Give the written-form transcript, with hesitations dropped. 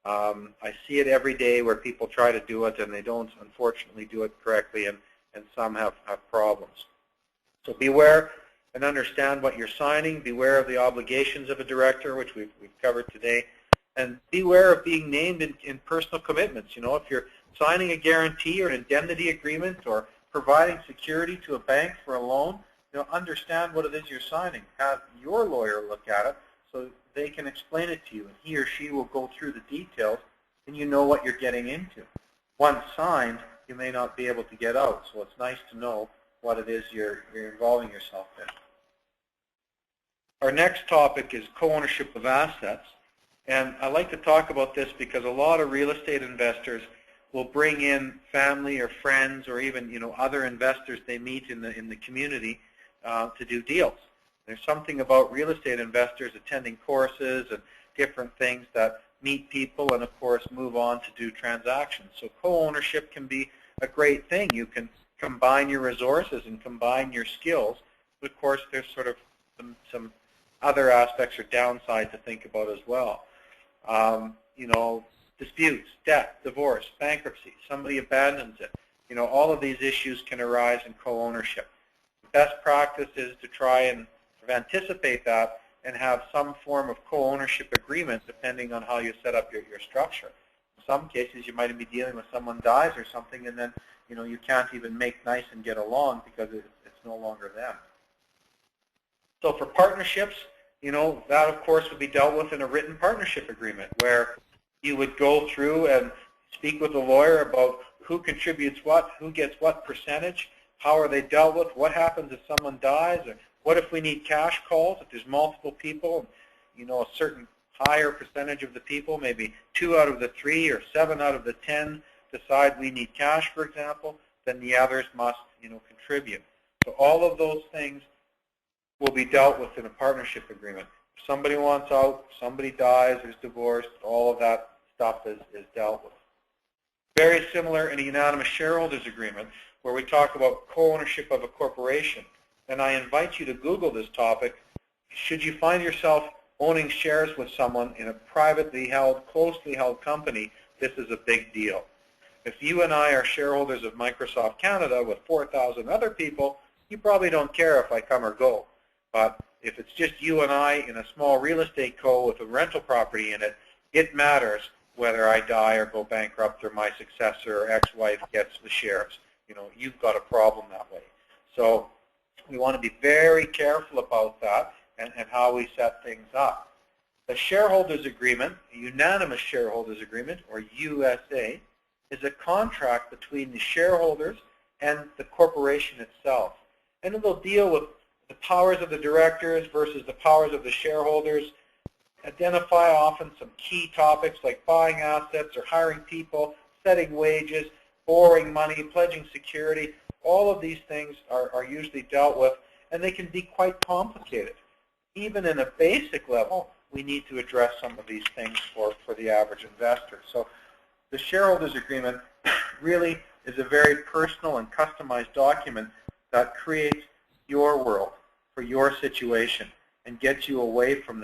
I see it every day where people try to do it and they don't, unfortunately, do it correctly, and some have problems. So beware and understand what you're signing. Beware of the obligations of a director, which we've covered today. And beware of being named in personal commitments. You know, if you're signing a guarantee or an indemnity agreement or providing security to a bank for a loan, you know, understand what it is you're signing. Have your lawyer look at it so they can explain it to you, and he or she will go through the details, and you know what you're getting into. Once signed, you may not be able to get out, so it's nice to know what it is you're involving yourself in. Our next topic is co-ownership of assets, and I like to talk about this because a lot of real estate investors will bring in family or friends or even, you know, other investors they meet in the community to do deals. There's something about real estate investors attending courses and different things that meet people and, of course, move on to do transactions. So co-ownership can be a great thing. You can combine your resources and combine your skills. But, of course, there's sort of some other aspects or downside to think about as well. You know, disputes, debt, divorce, bankruptcy, somebody abandons it. You know, all of these issues can arise in co-ownership. The best practice is to try and anticipate that and have some form of co-ownership agreement depending on how you set up your structure. In some cases, you might be dealing with someone dies or something, and then, you know, you can't even make nice and get along because it's no longer them. So for partnerships, you know, that of course would be dealt with in a written partnership agreement where you would go through and speak with a lawyer about who contributes what, who gets what percentage, how are they dealt with, what happens if someone dies, or what if we need cash calls, if there's multiple people, you know, a certain higher percentage of the people, maybe 2 out of the 3 or 7 out of the 10 decide we need cash, for example, then the others must, you know, contribute. So all of those things will be dealt with in a partnership agreement. If somebody wants out, somebody dies, is divorced, all of that stuff is dealt with. Very similar in a unanimous shareholders agreement where we talk about co-ownership of a corporation. And I invite you to Google this topic. Should you find yourself owning shares with someone in a privately held, closely held company, this is a big deal. If you and I are shareholders of Microsoft Canada with 4,000 other people, you probably don't care if I come or go. But if it's just you and I in a small real estate co with a rental property in it, it matters whether I die or go bankrupt or my successor or ex-wife gets the shares. You know, you've got a problem that way. So we want to be very careful about that and how we set things up. The shareholders agreement, a unanimous shareholders agreement, or USA, is a contract between the shareholders and the corporation itself. And it will deal with the powers of the directors versus the powers of the shareholders, identify often some key topics like buying assets or hiring people, setting wages, borrowing money, pledging security. All of these things are usually dealt with, and they can be quite complicated. Even in a basic level, we need to address some of these things for the average investor. So the shareholders agreement really is a very personal and customized document that creates your world for your situation and gets you away from